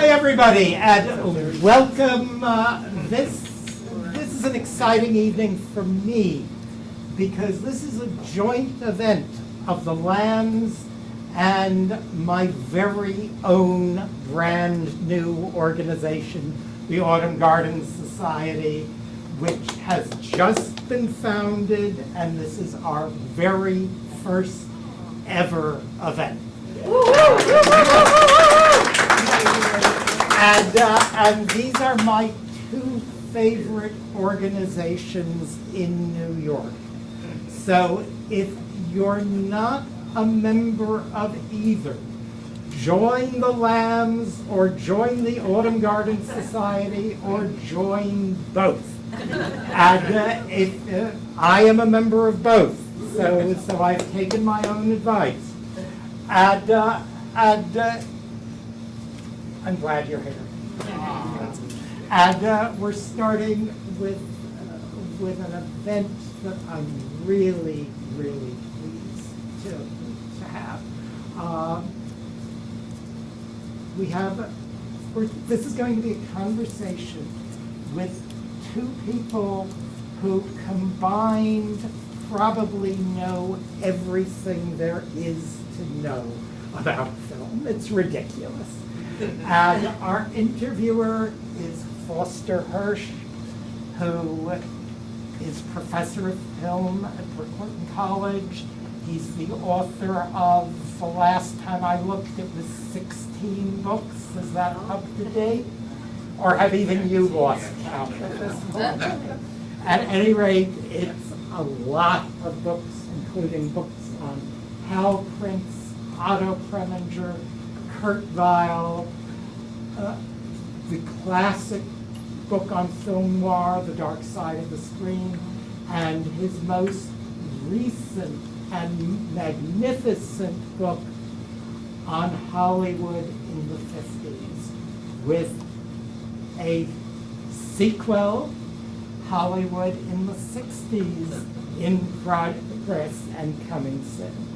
Hi, everybody, and welcome. This is an exciting evening for me because this is a joint event of the Lambs and my very own brand new organization, the Autumn Garden Society, which has just been founded, and this is our very first ever event. And these are my two favorite organizations in New York. So if you're not a member of either, join the Lambs or join the Autumn Garden Society or join both. And I am a member of both, so I've taken my own advice. And I'm glad you're here. And we're starting with an event that I'm really, really pleased to have. This is going to be a conversation with two people who combined probably know everything there is to know about film. It's ridiculous. And our interviewer is Foster Hirsch, who is professor of film at Brooklyn College. He's the author of, the last time I looked, it was 16 books. Is that up to date? Or have even you lost count at this point? At any rate, it's a lot of books, including books on Hal Prince, Otto Preminger, Kurt Weill, the classic book on film noir, The Dark Side of the Screen, and his most recent and magnificent book on Hollywood in the 50s, with a sequel, Hollywood in the 60s, in progress and coming soon.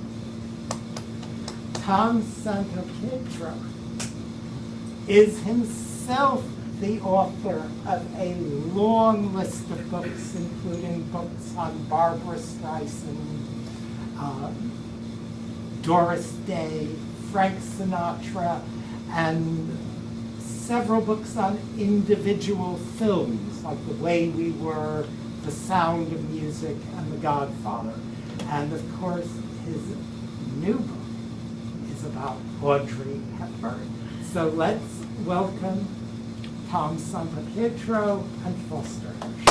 Tom Santopietro is himself the author of a long list of books, including books on Barbra Streisand, Doris Day, Frank Sinatra, and several books on individual films, like The Way We Were, The Sound of Music, and The Godfather. And of course, his new book is about Audrey Hepburn. So let's welcome Tom Santopietro and Foster Hirsch.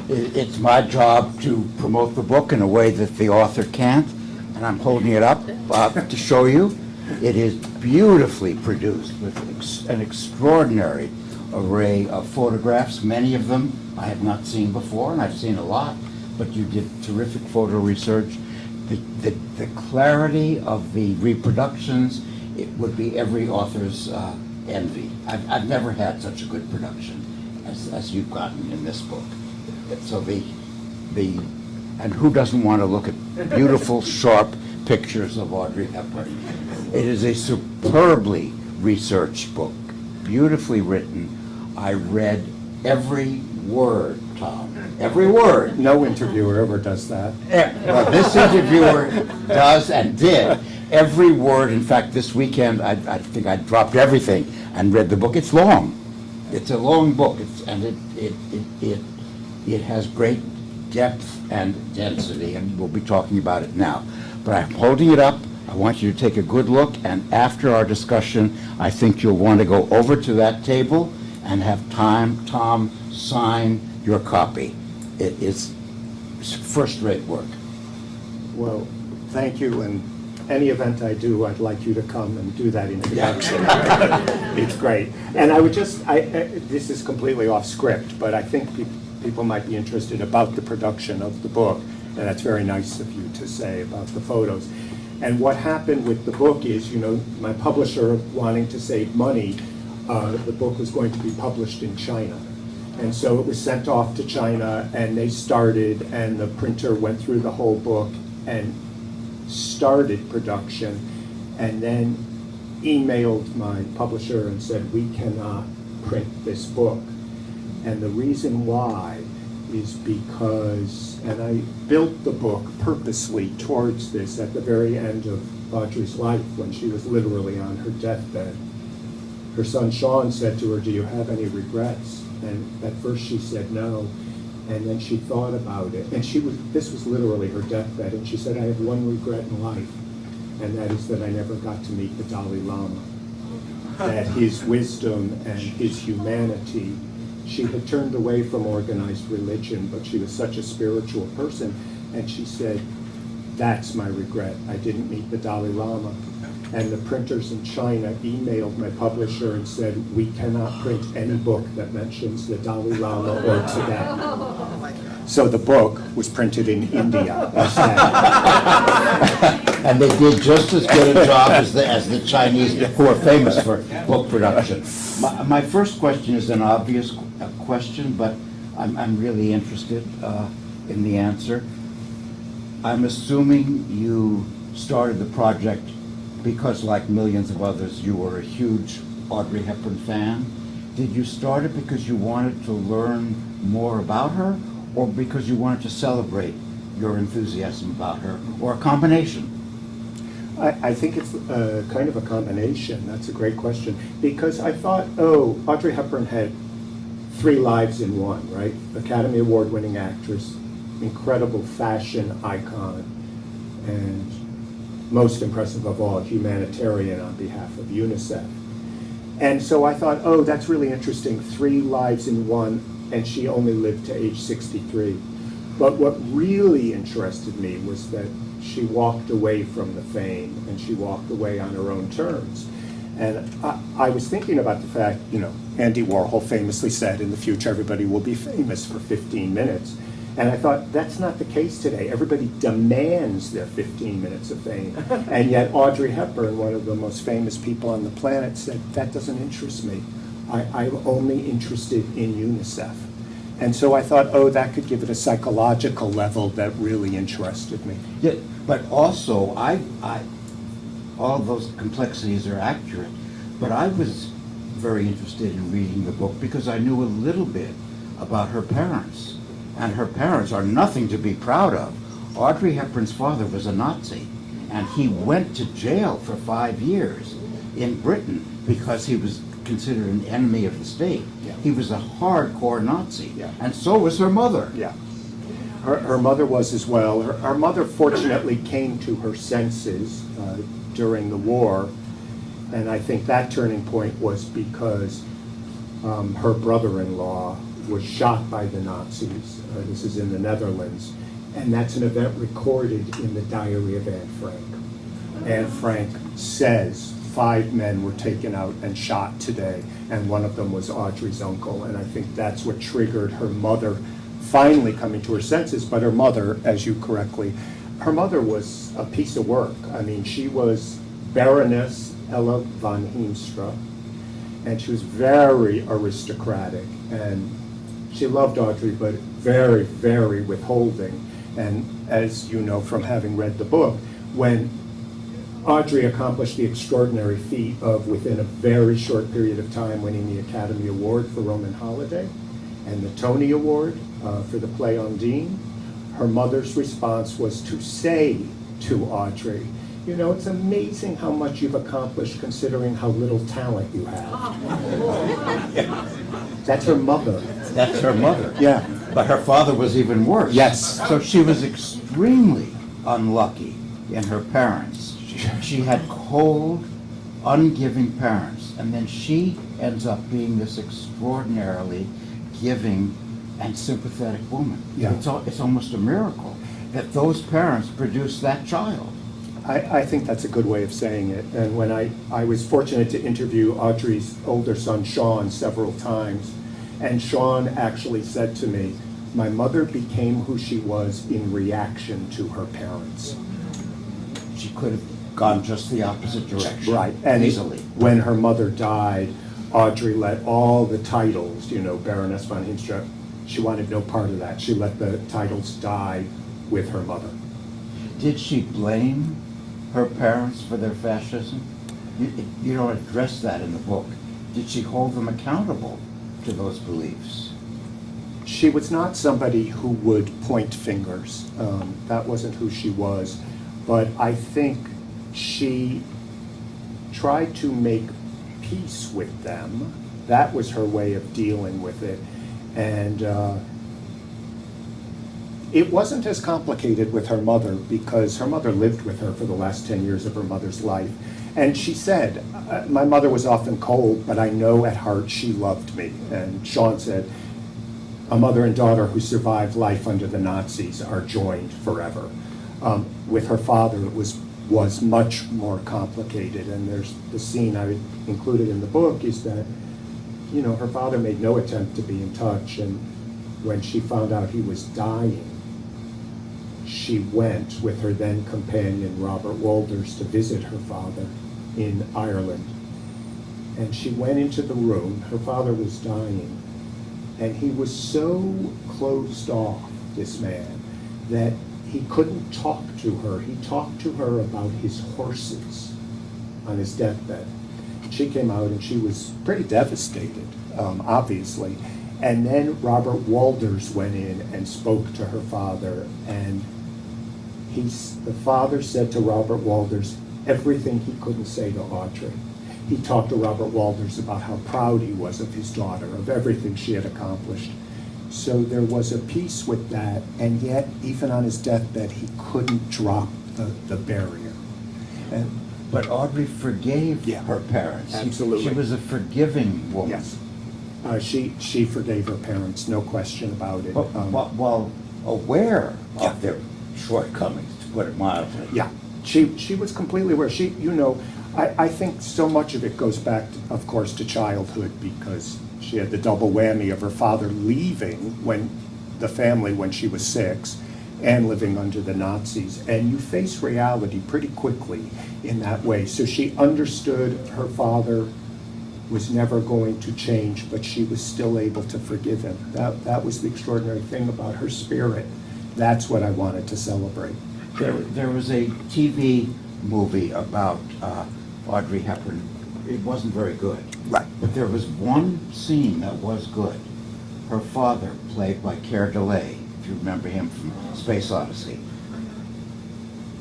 It's my job to promote the book in a way that the author can't, and I'm holding it up to show you. It is beautifully produced with an extraordinary array of photographs. Many of them I have not seen before, and I've seen a lot, but you did terrific photo research. The clarity of the reproductions, it would be every author's envy. I've never had such a good production as you've gotten in this book. So and who doesn't want to look at beautiful, sharp pictures of Audrey Hepburn? It is a superbly researched book, beautifully written. I read every word, Tom, every word. No interviewer ever does that. Well, this interviewer does and did every word. In fact, this weekend, I think I dropped everything and read the book. It's long. It's a long book, it has great depth and density, and we'll be talking about it now. But I'm holding it up. I want you to take a good look, and after our discussion, I think you'll want to go over to that table and have Tom sign your copy. It is first-rate work. Well, thank you, and any event I do, I'd like you to come and do that introduction. It's great. And I would just, this is completely off script, but I think people might be interested about the production of the book, and that's very nice of you to say about the photos. And what happened with the book is, my publisher wanting to save money the book was going to be published in China. And so it was sent off to China, and they started, and the printer went through the whole book and started production, and then emailed my publisher and said, we cannot print this book. And the reason why is because, and I built the book purposely towards this at the very end of Audrey's life, when she was literally on her deathbed. Her son Sean said to her, do you have any regrets? And at first she said no, and then she thought about it. And this was literally her deathbed, and she said, I have one regret in life, and that is that I never got to meet the Dalai Lama. That his wisdom and his humanity, she had turned away from organized religion, but she was such a spiritual person, and she said, that's my regret. I didn't meet the Dalai Lama. And the printers in China emailed my publisher and said, we cannot print any book that mentions the Dalai Lama or Tibet. So the book was printed in India instead. And they did just as good a job as the Chinese, who are famous for book production. My first question is an obvious question, but I'm really interested in the answer. I'm assuming you started the project because, like millions of others, you were a huge Audrey Hepburn fan. Did you start it because you wanted to learn more about her, or because you wanted to celebrate your enthusiasm about her, or a combination? I think it's kind of a combination. That's a great question. Because I thought, oh, Audrey Hepburn had 3 lives in one, right? Academy Award-winning actress, incredible fashion icon, and most impressive of all, humanitarian on behalf of UNICEF. And so I thought, oh, that's really interesting, 3 lives in one, and she only lived to age 63. But what really interested me was that she walked away from the fame, and she walked away on her own terms. And I was thinking about the fact, Andy Warhol famously said, in the future everybody will be famous for 15 minutes. And I thought, that's not the case today. Everybody demands their 15 minutes of fame. And yet Audrey Hepburn, one of the most famous people on the planet, said, that doesn't interest me. I'm only interested in UNICEF. And so I thought, oh, that could give it a psychological level that really interested me. Yeah, but also, all those complexities are accurate, but I was very interested in reading the book because I knew a little bit about her parents. And her parents are nothing to be proud of. Audrey Hepburn's father was a Nazi, and he went to jail for 5 years in Britain because he was considered an enemy of the state. Yeah. He was a hardcore Nazi, Yeah. and so was her mother. Yeah. Her mother was as well. Her mother fortunately came to her senses during the war, and I think that turning point was because her brother-in-law was shot by the Nazis. This is in the Netherlands, and that's an event recorded in the diary of Anne Frank. Anne Frank says 5 men were taken out and shot today, and one of them was Audrey's uncle, and I think that's what triggered her mother finally coming to her senses. But her mother, as you correctly, her mother was a piece of work. I mean, she was Baroness Ella von Heemstra, and she was very aristocratic, and she loved Audrey, but very, very withholding. And as you know from having read the book, when Audrey accomplished the extraordinary feat of, within a very short period of time, winning the Academy Award for Roman Holiday and the Tony Award for the play Undine, her mother's response was to say to Audrey, it's amazing how much you've accomplished considering how little talent you have. That's her mother. That's her mother. Yeah. But her father was even worse. Yes. So she was extremely unlucky in her parents. She had cold, ungiving parents, and then she ends up being this extraordinarily giving and sympathetic woman. Yeah. It's almost a miracle that those parents produced that child. I think that's a good way of saying it. And when I was fortunate to interview Audrey's older son, Sean, several times, and Sean actually said to me, my mother became who she was in reaction to her parents. She could have gone just the opposite direction. Right. And easily. when her mother died, Audrey let all the titles, Baroness von Hinstra, she wanted no part of that. She let the titles die with her mother. Did she blame her parents for their fascism? You don't address that in the book. Did she hold them accountable to those beliefs? She was not somebody who would point fingers. That wasn't who she was. But I think she tried to make peace with them. That was her way of dealing with it. And it wasn't as complicated with her mother because her mother lived with her for the last 10 years of her mother's life. And she said, my mother was often cold, but I know at heart she loved me. And Sean said, a mother and daughter who survived life under the Nazis are joined forever. With her father, it was much more complicated. And there's the scene I included in the book is that, her father made no attempt to be in touch. And when she found out he was dying, she went with her then companion, Robert Walters, to visit her father in Ireland. And she went into the room. Her father was dying. And he was so closed off, this man, that he couldn't talk to her. He talked to her about his horses on his deathbed. She came out and she was pretty devastated, obviously. And then Robert Walters went in and spoke to her father, and the father said to Robert Walters everything he couldn't say to Audrey. He talked to Robert Walters about how proud he was of his daughter, of everything she had accomplished. So there was a peace with that, and yet, even on his deathbed, he couldn't drop the barrier. But Audrey forgave Yeah, her parents. absolutely. She was a forgiving woman. Yes. She forgave her parents, no question about it. But while aware of their shortcomings, to put it mildly. Yeah, she was completely aware. I think so much of it goes back, of course, to childhood because she had the double whammy of her father leaving the family when she was 6 and living under the Nazis. And you face reality pretty quickly in that way. So she understood her father was never going to change, but she was still able to forgive him. That was the extraordinary thing about her spirit. That's what I wanted to celebrate. There was a TV movie about Audrey Hepburn. It wasn't very good. Right. But there was one scene that was good. Her father, played by Keir Delay, if you remember him from Space Odyssey,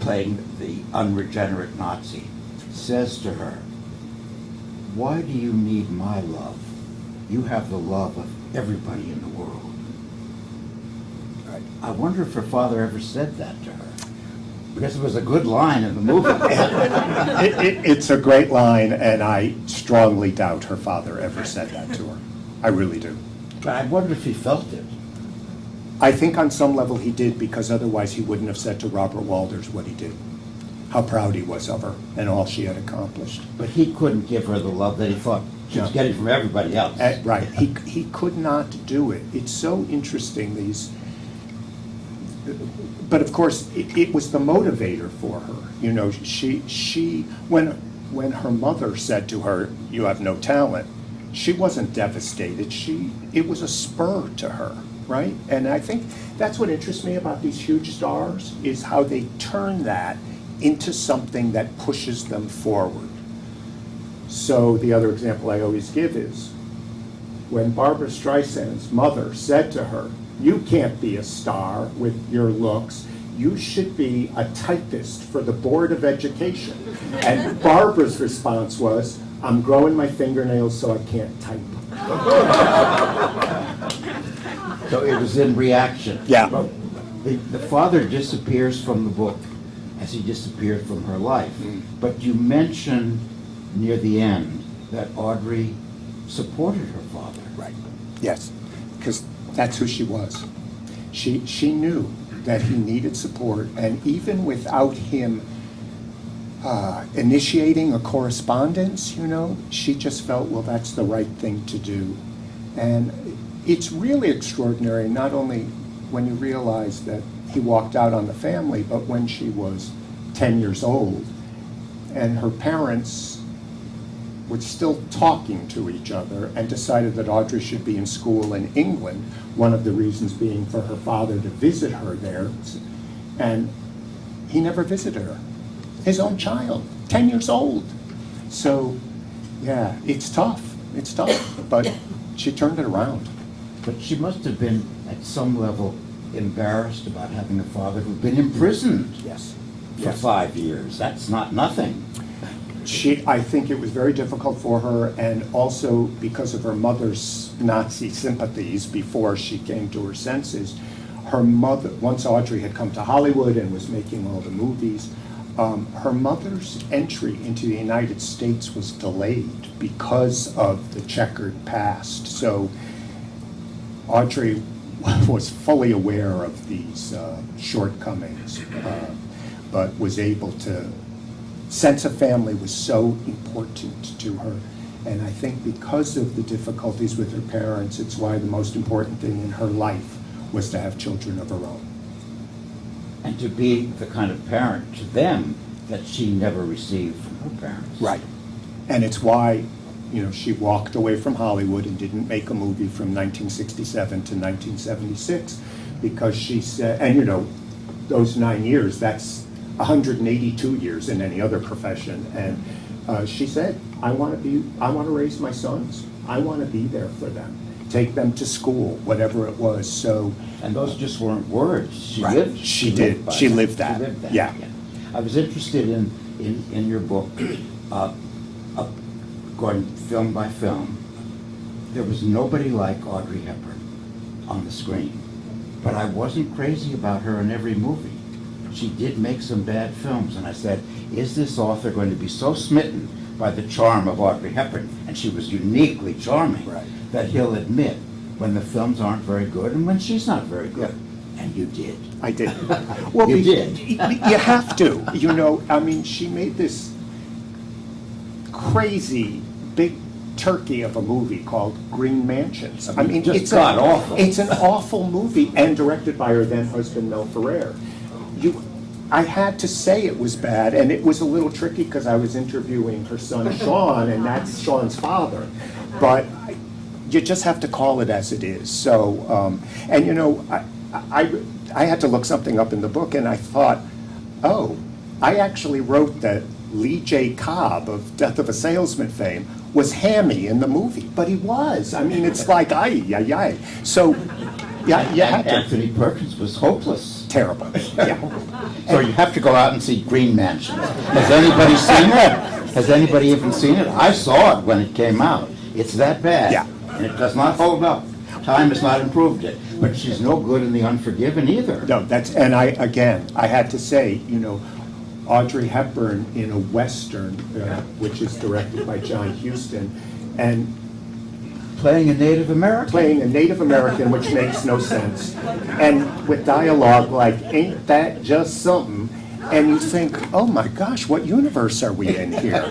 playing the unregenerate Nazi, says to her, "Why do you need my love? You have the love of everybody in the world." Right. I wonder if her father ever said that to her. Because it was a good line in the movie. It's a great line, and I strongly doubt her father ever said that to her. I really do. But I wonder if he felt it. I think on some level he did, because otherwise he wouldn't have said to Robert Walters what he did, how proud he was of her and all she had accomplished. But he couldn't give her the love that he thought she was getting from everybody else. Right, he could not do it. It's so interesting, but of course, it was the motivator for her. She when her mother said to her, "You have no talent," she wasn't devastated. It was a spur to her, right? And I think that's what interests me about these huge stars, is how they turn that into something that pushes them forward. So the other example I always give is when Barbra Streisand's mother said to her, "You can't be a star with your looks. You should be a typist for the Board of Education." And Barbara's response was, "I'm growing my fingernails so I can't type." So it was in reaction. Yeah. But the father disappears from the book as he disappeared from her life. But you mentioned near the end that Audrey supported her father. Right. Yes. Because that's who she was. She knew that he needed support, and even without him initiating a correspondence, she just felt, well, that's the right thing to do. And it's really extraordinary, not only when you realize that he walked out on the family, but when she was 10 years old, and her parents were still talking to each other and decided that Audrey should be in school in England, one of the reasons being for her father to visit her there. And he never visited her. His own child, 10 years old. So, yeah, it's tough. It's tough, but she turned it around. But she must have been, at some level, embarrassed about having a father who'd been imprisoned Yes. for 5 years. That's not nothing. I think it was very difficult for her, and also because of her mother's Nazi sympathies before she came to her senses. Her mother, once Audrey had come to Hollywood and was making all the movies, her mother's entry into the United States was delayed because of the checkered past. So Audrey was fully aware of these shortcomings, but was able to, sense of family was so important to her. And I think because of the difficulties with her parents, it's why the most important thing in her life was to have children of her own. And to be the kind of parent to them that she never received from her parents. Right. And it's why, she walked away from Hollywood and didn't make a movie from 1967 to 1976, because she said, and those 9 years, that's 182 years in any other profession. And she said, I want to raise my sons. I want to be there for them, take them to school, whatever it was. So, and those just weren't words. She right. lived. She did. She lived that. She lived that. Yeah. I was interested in your book, going film by film. There was nobody like Audrey Hepburn on the screen, but I wasn't crazy about her in every movie. She did make some bad films, and I said, is this author going to be so smitten by the charm of Audrey Hepburn, and she was uniquely charming, right, that he'll admit when the films aren't very good and when she's not very good? And you did. I did. Well, you did. You have to. She made this crazy big turkey of a movie called Green Mansions. Just god-awful. It's an awful movie, and directed by her then husband Mel Ferrer. I had to say it was bad, and it was a little tricky because I was interviewing her son Sean, and that's Sean's father. But you just have to call it as it is. So, I had to look something up in the book, and I thought, oh, I actually wrote that Lee J. Cobb of Death of a Salesman fame was hammy in the movie, but he was. It's like, ay. So, yeah, you had to. Anthony Perkins was hopeless. Terrible, yeah. So you have to go out and see Green Mansions. Has anybody seen it? Has anybody even seen it? I saw it when it came out. It's that bad. Yeah. And it does not hold up. Time has not improved it. But she's no good in The Unforgiven either. No, and I had to say, Audrey Hepburn in a Western, which is directed by John Huston, and playing a Native American. Which makes no sense, and with dialogue like, ain't that just something? And you think, oh my gosh, what universe are we in here?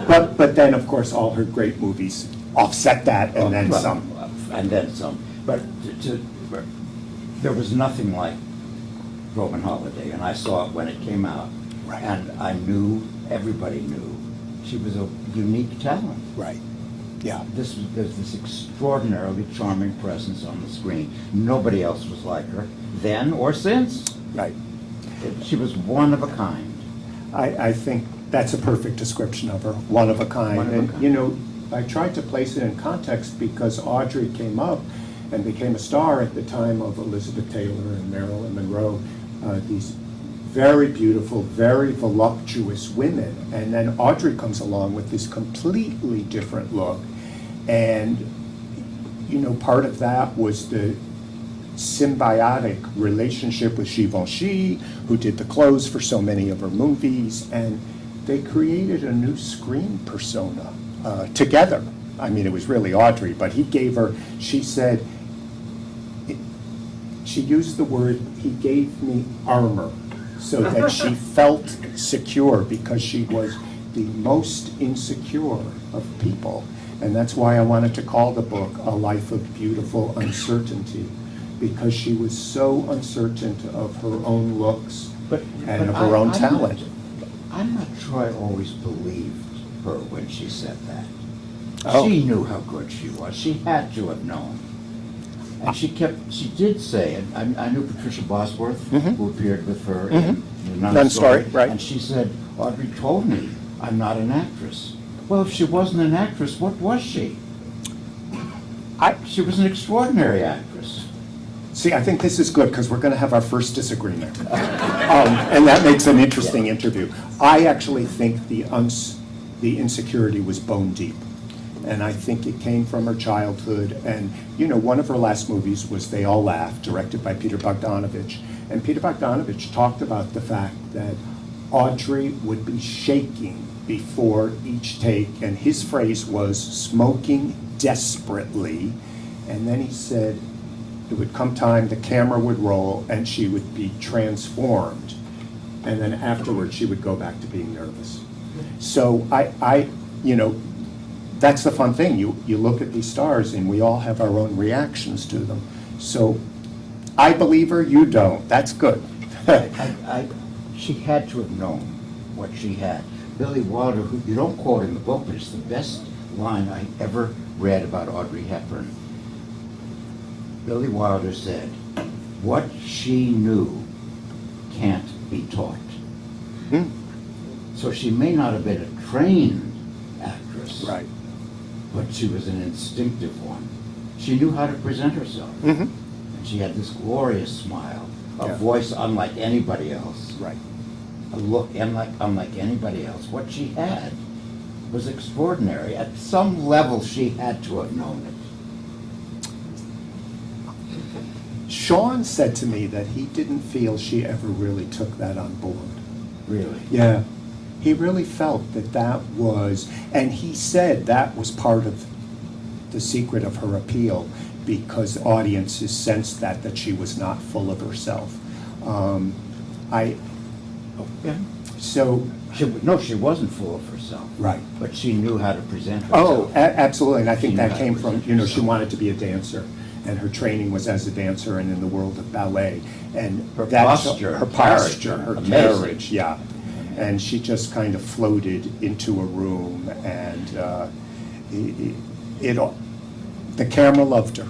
But then, of course, all her great movies offset that, and then some. And then some. But there was nothing like Roman Holiday, and I saw it when it came out. Right. And I knew, everybody knew, she was a unique talent. Right. Yeah. There's this extraordinarily charming presence on the screen. Nobody else was like her, then or since. Right. She was one of a kind. I think that's a perfect description of her, one of a kind. And I tried to place it in context because Audrey came up and became a star at the time of Elizabeth Taylor and Marilyn Monroe, these very beautiful, very voluptuous women. And then Audrey comes along with this completely different look. And, part of that was the symbiotic relationship with Givenchy, who did the clothes for so many of her movies. And they created a new screen persona together. It was really Audrey, but he gave her, she said, she used the word, he gave me armor, so that she felt secure, because she was the most insecure of people. And that's why I wanted to call the book A Life of Beautiful Uncertainty, because she was so uncertain of her own looks and of her own talent. I'm not sure I always believed her when she said that. Oh. She knew how good she was. She had to have known. And she did say, and I knew Patricia Bosworth, who appeared with her in the Nun Nun Story, Story, right. and she said, Audrey told me I'm not an actress. Well, if she wasn't an actress, what was she? She was an extraordinary actress. See, I think this is good because we're going to have our first disagreement. And that makes an interesting interview. I actually think the insecurity was bone deep. And I think it came from her childhood. And, you know, one of her last movies was They All Laugh, directed by Peter Bogdanovich. And Peter Bogdanovich talked about the fact that Audrey would be shaking before each take. And his phrase was smoking desperately. And then he said, it would come time, the camera would roll, and she would be transformed. And then afterwards, she would go back to being nervous. So you know, that's the fun thing. You look at these stars, and we all have our own reactions to them. So I believe her, you don't. That's good. She had to have known what she had. Billy Wilder, who you don't quote in the book, but it's the best line I ever read about Audrey Hepburn. Billy Wilder said, what she knew can't be taught. So she may not have been a trained actress, Right. but she was an instinctive one. She knew how to present herself. And she had this glorious smile, a voice unlike anybody else, Right. a look unlike anybody else. What she had was extraordinary. At some level, she had to have known it. Sean said to me that he didn't feel she ever really took that on board. Really. Yeah. He really felt that was, and he said that was part of the secret of her appeal, because audiences sensed that she was not full of herself. Yeah. So. She wasn't full of herself. Right. But she knew how to present herself. Oh, absolutely, and I think She that knew how came to from, present you know, she herself. wanted to be a dancer, and her training was as a dancer and in the world of ballet, and Her that's posture, her carriage, posture, her amazing. carriage, yeah. And she just kind of floated into a room, and the camera loved her,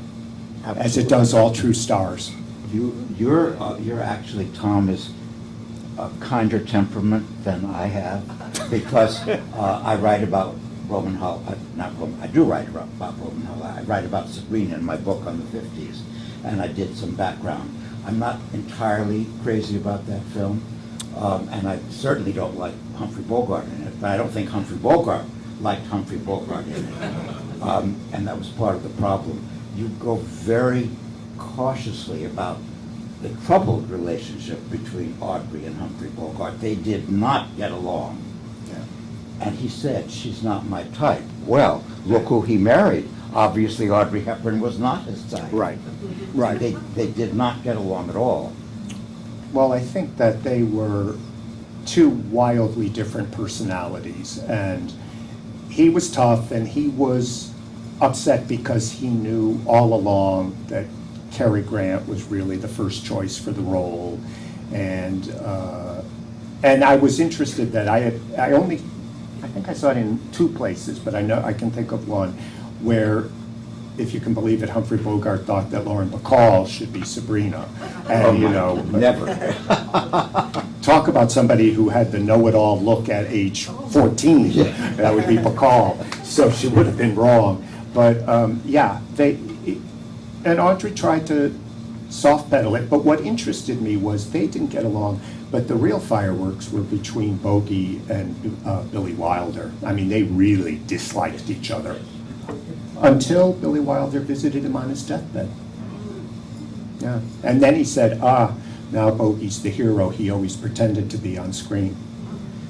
as it does all true stars. You're actually, Tom, is a kinder temperament than I have, because I write about Roman Hall, I do write about Roman Hall. I write about Sabrina in my book on the 50s, and I did some background. I'm not entirely crazy about that film, and I certainly don't like Humphrey Bogart in it, but I don't think Humphrey Bogart liked Humphrey Bogart in it, and that was part of the problem. You go very cautiously about the troubled relationship between Audrey and Humphrey Bogart. They did not get along. And he said, she's not my type. Well, look who he married. Obviously, Audrey Hepburn was not his type. Right, right. They did not get along at all. Well, I think that they were two wildly different personalities, and he was tough, and he was upset because he knew all along that Cary Grant was really the first choice for the role, and I was interested that I think I saw it in two places, but I know I can think of one where, if you can believe it, Humphrey Bogart thought that Lauren Bacall should be Sabrina, and Never. talk about somebody who had the know-it-all look at age 14. That would be Bacall. So she would have been wrong. But and Audrey tried to soft pedal it. But what interested me was they didn't get along. But the real fireworks were between Bogey and Billy Wilder. I mean, they really disliked each other until Billy Wilder visited him on his deathbed. Yeah, and then he said, now Bogey's the hero he always pretended to be on screen.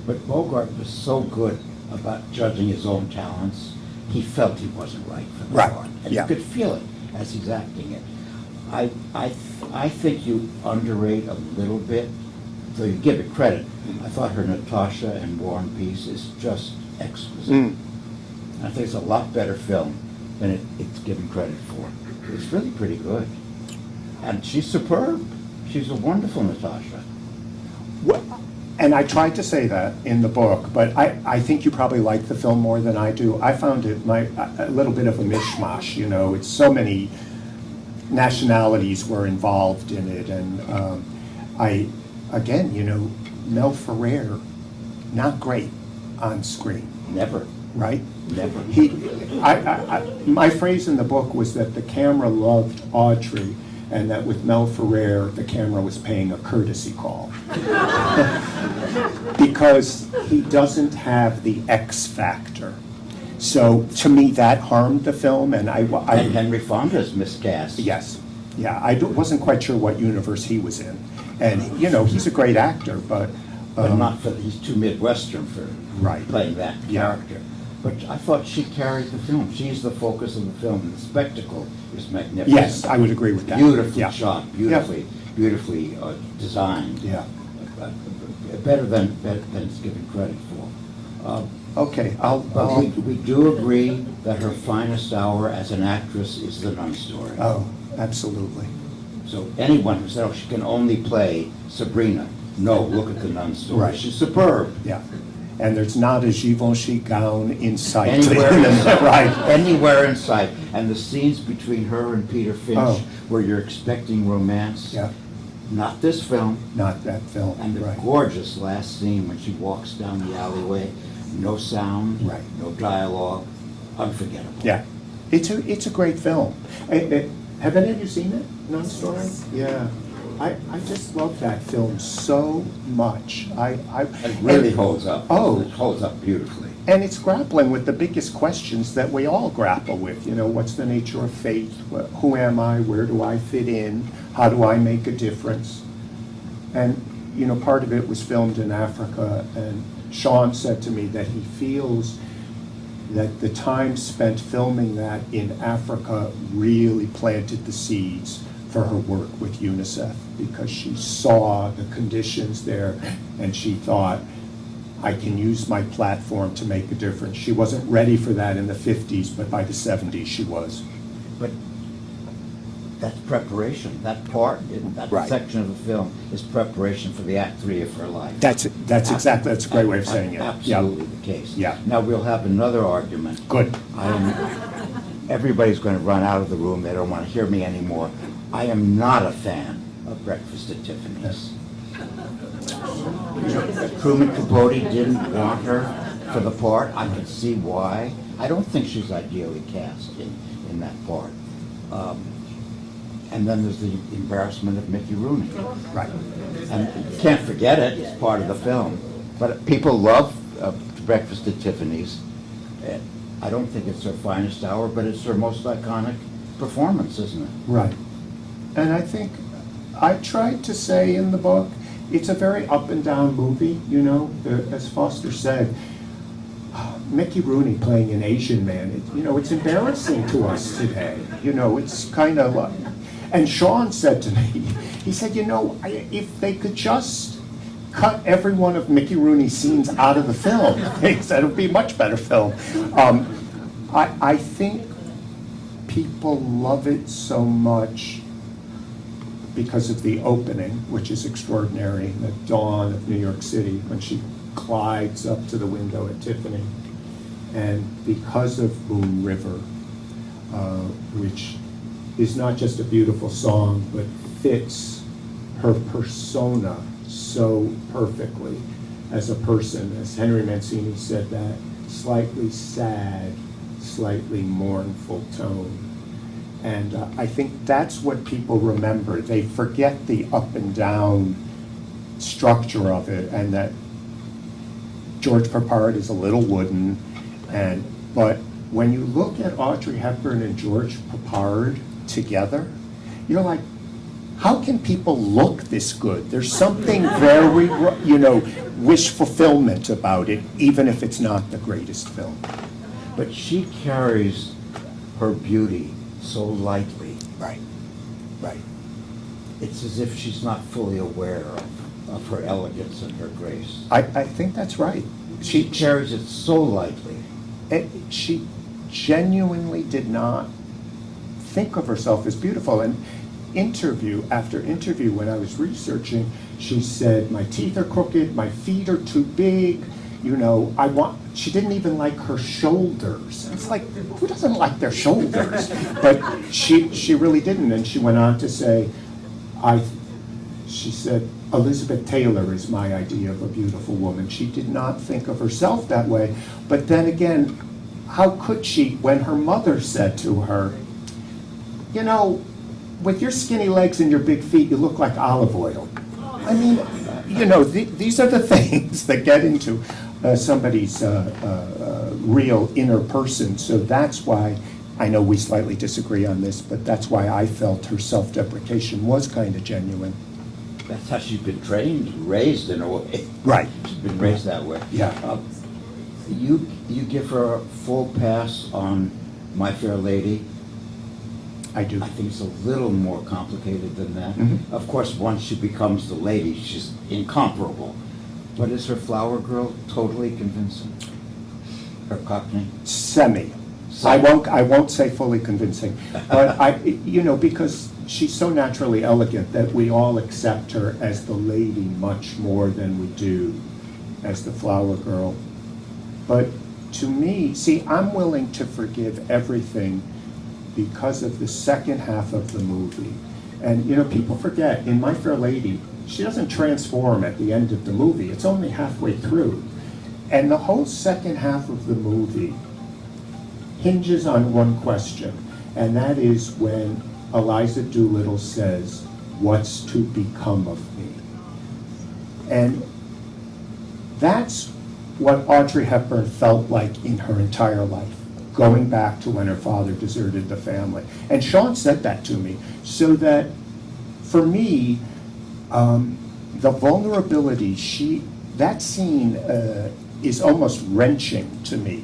But Bogart was so good about judging his own talents, he felt he wasn't right for the part. And yeah. you could feel it as he's acting it. I think you underrate a little bit, though you give it credit. I thought her Natasha and War and Peace is just exquisite. I think it's a lot better film than it's given credit for. It's really pretty good. And she's superb. She's a wonderful Natasha. And I tried to say that in the book, but I think you probably like the film more than I do. I found it a little bit of a mishmash, you know. It's so many nationalities were involved in it, and again, you know, Mel Ferrer, not great on screen, Never, right? never. My phrase in the book was that the camera loved Audrey, and that with Mel Ferrer, the camera was paying a courtesy call. Because he doesn't have the X factor. So to me, that harmed the film, and And Henry Fonda's miscast. yes, yeah, wasn't quite sure what universe he was in. And, you know, he's a great actor, but. But not for, he's too Midwestern for Right. playing that Yeah. character. But I thought she carried the film. She's the focus of the film, and the spectacle is magnificent. Yes, I would agree with that. Beautifully Yeah. shot, Yeah. beautifully designed. Yeah. Better than it's given credit for. Okay, But we do agree that her finest hour as an actress is The Nun Story. Oh, absolutely. So anyone who said, oh, she can only play Sabrina, no, look at The Nun Story. Right. She's superb. Yeah. And there's not a Givenchy gown in sight. Anywhere in sight. Right. Anywhere in sight. And the scenes between her and Peter Finch, Oh. where you're expecting romance, Yeah, not this film. not that film, And the right. gorgeous last scene when she walks down the alleyway, no sound, Right. no dialogue, unforgettable. Yeah, it's a great film. Have any of you seen it, Nun Story? Yeah. I just love that film so much. It really holds up. Oh. It holds up beautifully. And it's grappling with the biggest questions that we all grapple with. You know, what's the nature of faith? Who am I? Where do I fit in? How do I make a difference? And, you know, part of it was filmed in Africa, and Sean said to me that he feels that the time spent filming that in Africa really planted the seeds for her work with UNICEF, because she saw the conditions there and she thought, I can use my platform to make a difference. She wasn't ready for that in the 50s, but by the 70s she was. But that's preparation. That part, that Right. section of the film is preparation for the Act 3 of her life. That's exactly, that's a great way of saying it. Yeah. Absolutely the case. Yeah. Now, we'll have another argument. Good. Everybody's going to run out of the room. They don't want to hear me anymore. I am not a fan of Breakfast at Tiffany's. Truman Capote didn't want her for the part. I can see why. I don't think she's ideally cast in that part. And then there's the embarrassment of Mickey Rooney. Right. And you can't forget it, it's part of the film. But people love Breakfast at Tiffany's. I don't think it's her finest hour, but it's her most iconic performance, isn't it? Right. And I think I tried to say in the book, it's a very up and down movie, you know, as Foster said. Mickey Rooney playing an Asian man, you know, it's embarrassing to us today. You know, it's kind of like, and Sean said to me, he said, you know, if they could just cut every one of Mickey Rooney's scenes out of the film, he said it would be a much better film. I think people love it so much because of the opening, which is extraordinary, the dawn of New York City, when she glides up to the window at Tiffany. And because of Moon River, which is not just a beautiful song, but fits her persona so perfectly as a person, as Henry Mancini said, that slightly sad, slightly mournful tone. And I think that's what people remember. They forget the up and down structure of it, and that George Peppard is a little wooden. But when you look at Audrey Hepburn and George Peppard together, you're like, how can people look this good? There's something very, you know, wish fulfillment about it, even if it's not the greatest film. But she carries her beauty so lightly. Right, right. It's as if she's not fully aware of her elegance and her grace. I think that's right. She carries it so lightly. She genuinely did not think of herself as beautiful. And interview after interview, when I was researching, she said, my teeth are crooked, my feet are too big, you know, she didn't even like her shoulders. It's like, who doesn't like their shoulders? But she really didn't, and she went on to say, she said, Elizabeth Taylor is my idea of a beautiful woman. She did not think of herself that way, but then again, how could she when her mother said to her, you know, with your skinny legs and your big feet, you look like olive oil. I mean, you know, these are the things that get into somebody's real inner person. So that's why, I know we slightly disagree on this, but that's why I felt her self-deprecation was kind of genuine. That's how she's been trained, raised in a way. Right. She's been raised that way. Yeah. You give her a full pass on My Fair Lady. I do. I think it's a little more complicated than that. Mhm. Of course, once she becomes the lady, she's incomparable. But is her Flower Girl totally convincing? Her Cockney? Semi. I won't say fully convincing, but you know, because she's so naturally elegant that we all accept her as the lady much more than we do as the Flower Girl. But to me, see, I'm willing to forgive everything because of the second half of the movie. And you know, people forget, in My Fair Lady, she doesn't transform at the end of the movie. It's only halfway through. And the whole second half of the movie hinges on one question, and that is when Eliza Doolittle says, "What's to become of me?" And that's what Audrey Hepburn felt like in her entire life, going back to when her father deserted the family. And Sean said that to me, so that for me, the vulnerability, that scene is almost wrenching to me.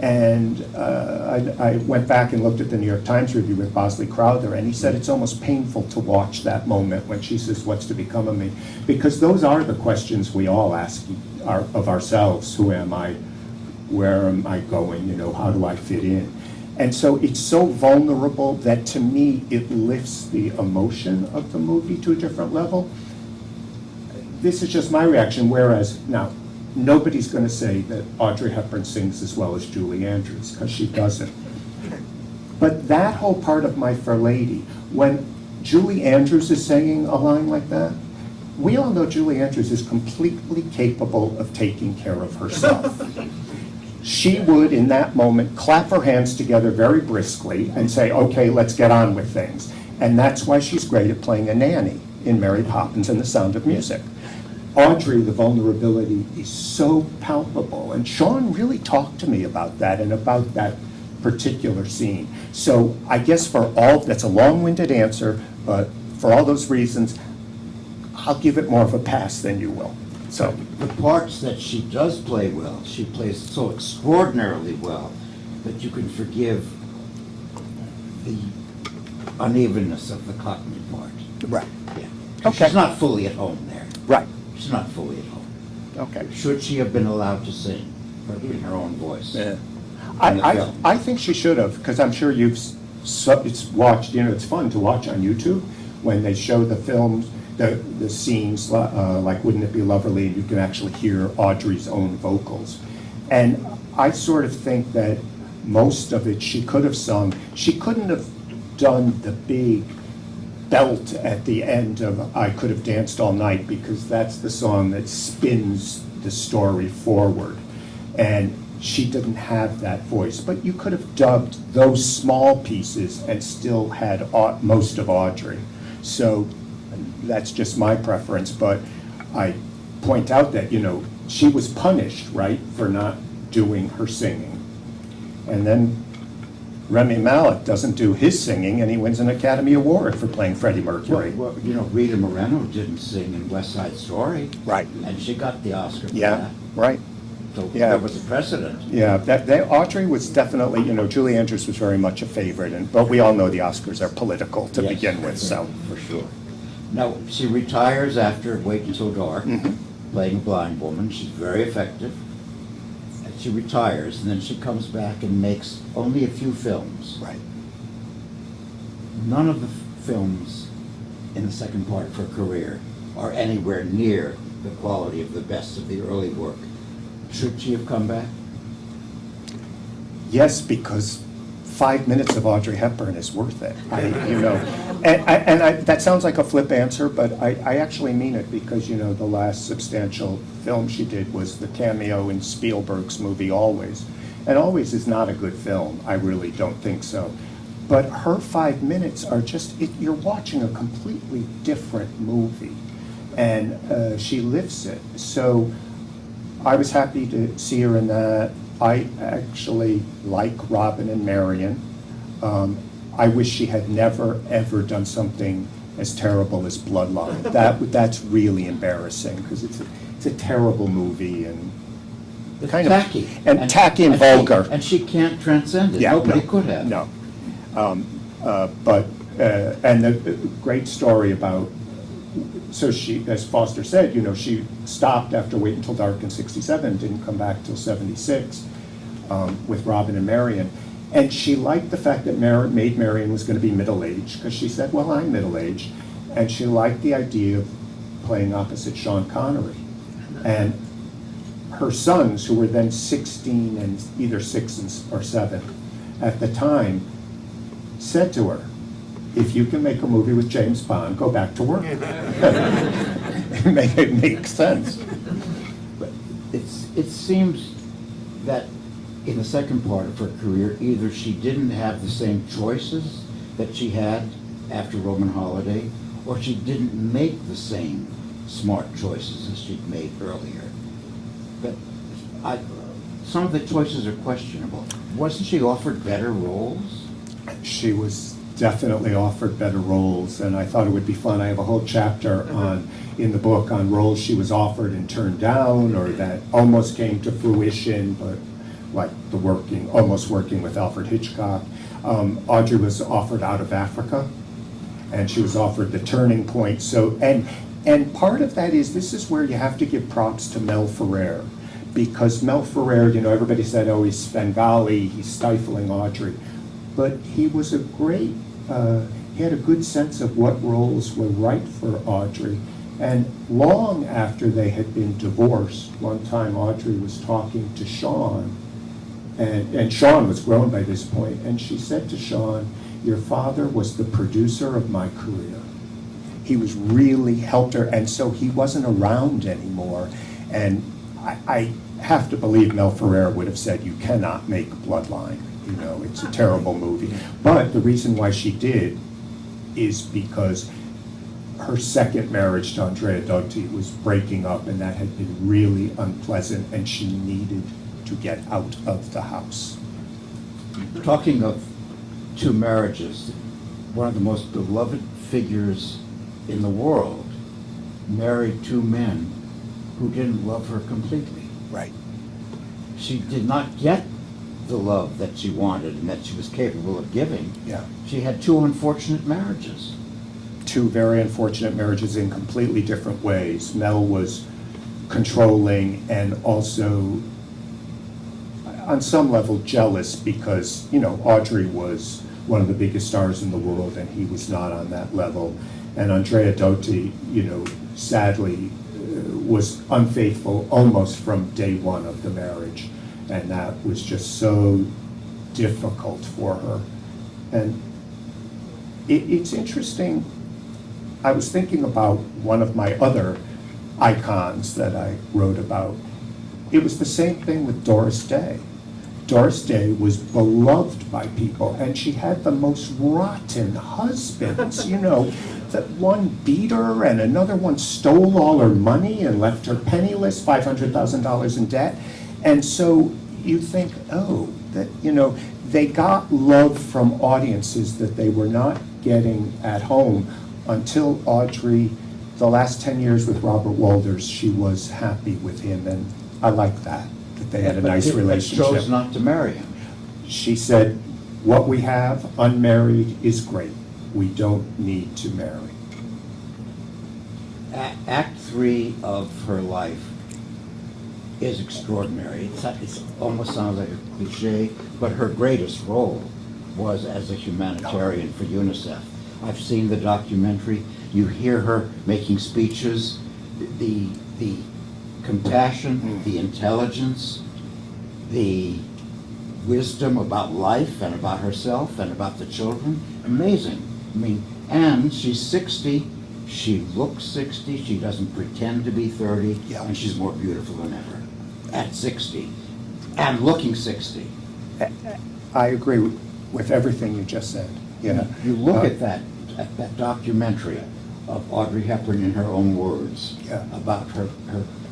And I went back and looked at the New York Times review with Bosley Crowther, and he said it's almost painful to watch that moment when she says, "What's to become of me?" Because those are the questions we all ask of ourselves. Who am I? Where am I going? You know, how do I fit in? And so it's so vulnerable that to me it lifts the emotion of the movie to a different level. This is just my reaction, whereas now, nobody's going to say that Audrey Hepburn sings as well as Julie Andrews, because she doesn't. But that whole part of My Fair Lady, when Julie Andrews is singing a line like that, we all know Julie Andrews is completely capable of taking care of herself. She would, in that moment, clap her hands together very briskly and say, "Okay, let's get on with things." And that's why she's great at playing a nanny in Mary Poppins and The Sound of Music. Audrey, the vulnerability is so palpable, and Sean really talked to me about that and about that particular scene. So I guess that's a long-winded answer, but for all those reasons, I'll give it more of a pass than you will. So the parts that she does play well, she plays so extraordinarily well that you can forgive the unevenness of the Cockney part. right, Yeah. Okay. She's not fully at home there. right, She's not fully at home. okay. Should she have been allowed to sing in her own voice? Yeah. In the film? I think she should have, because I'm sure it's watched, you know, it's fun to watch on YouTube when they show the films, the scenes, like Wouldn't It Be Lovely, and you can actually hear Audrey's own vocals. And I sort of think that most of it she could have sung. She couldn't have done the big belt at the end of I Could Have Danced All Night, because that's the song that spins the story forward. And she didn't have that voice. But you could have dubbed those small pieces and still had most of Audrey. So that's just my preference, but I point out that, you know, she was punished, right, for not doing her singing. And then Rami Malek doesn't do his singing, and he wins an Academy Award for playing Freddie Mercury. Well, you know, Rita Moreno didn't sing in West Side Story. Right. And she got the Oscar for Yeah, that. right. So Yeah. there was a precedent. Yeah, Audrey was definitely, you know, Julie Andrews was very much a favorite, but we all know the Oscars are political to Yes, begin with, so. For sure. Now, she retires after Wait Until Dark, playing a blind woman. She's very effective. And she retires, and then she comes back and makes only a few films. Right. None of the films in the second part of her career are anywhere near the quality of the best of the early work, should she have come back? Yes, because 5 minutes of Audrey Hepburn is worth it. That sounds like a flip answer, but I actually mean it because, the last substantial film she did was the cameo in Spielberg's movie Always. And Always is not a good film. I really don't think so. But her 5 minutes are just, you're watching a completely different movie. And she lives it. So I was happy to see her in that. I actually like Robin and Marion. I wish she had never, ever done something as terrible as Bloodline. That's really embarrassing because it's a terrible movie and It's kind tacky. of tacky and vulgar. And she can't transcend it. Yeah, Nobody no, could have. No. And the great story about, so she, as Foster said, she stopped after Wait Until Dark in '67, didn't come back till '76 with Robin and Marion. And she liked the fact that Maid Marian was going to be middle-aged, because she said, well, I'm middle-aged. And she liked the idea of playing opposite Sean Connery. And her sons, who were then 16 and either 6 or 7 at the time, said to her, if you can make a movie with James Bond, go back to work. It makes sense. But it seems that in the second part of her career, either she didn't have the same choices that she had after Roman Holiday, or she didn't make the same smart choices as she'd made earlier. But some of the choices are questionable. Wasn't she offered better roles? She was definitely offered better roles, and I thought it would be fun. I have a whole chapter in the book on roles she was offered and turned down, or that almost came to fruition, but like almost working with Alfred Hitchcock. Audrey was offered Out of Africa, and she was offered The Turning Point. So, and part of that is, this is where you have to give props to Mel Ferrer, because Mel Ferrer, everybody said, oh, he's Svengali, he's stifling Audrey, but he was a great, he had a good sense of what roles were right for Audrey. And long after they had been divorced, one time Audrey was talking to Sean, and Sean was grown by this point, and she said to Sean, your father was the producer of my career. He was really helped her, and so he wasn't around anymore. And I have to believe Mel Ferrer would have said, you cannot make Bloodline. It's a terrible movie. But the reason why she did is because her second marriage to Andrea Dotti was breaking up, and that had been really unpleasant, and she needed to get out of the house. Talking of two marriages, one of the most beloved figures in the world married two men who didn't love her completely. Right. She did not get the love that she wanted and that she was capable of giving. Yeah. She had two unfortunate marriages. Two very unfortunate marriages in completely different ways. Mel was controlling and also, on some level, jealous because, Audrey was one of the biggest stars in the world and he was not on that level. And Andrea Dotti, sadly, was unfaithful almost from day one of the marriage. And that was just so difficult for her. And it's interesting. I was thinking about one of my other icons that I wrote about. It was the same thing with Doris Day. Doris Day was beloved by people, and she had the most rotten husbands, that one beat her and another one stole all her money and left her penniless, $500,000 in debt. And so you think, they got love from audiences that they were not getting at home until Audrey, the last 10 years with Robert Walters, she was happy with him, and I like that they had a nice relationship. But chose not to marry him. She said, what we have, unmarried, is great. We don't need to marry. Act 3 of her life is extraordinary. It almost sounds like a cliche, but her greatest role was as a humanitarian for UNICEF. I've seen the documentary. You hear her making speeches, the compassion, the intelligence, the wisdom about life and about herself and about the children. Amazing. I mean, and she's 60. She looks 60. She doesn't pretend to be 30. Yeah. And she's more beautiful than ever at 60 and looking 60. I agree with everything you just said. Yeah. You look at that documentary of Audrey Hepburn in her own words Yeah. about her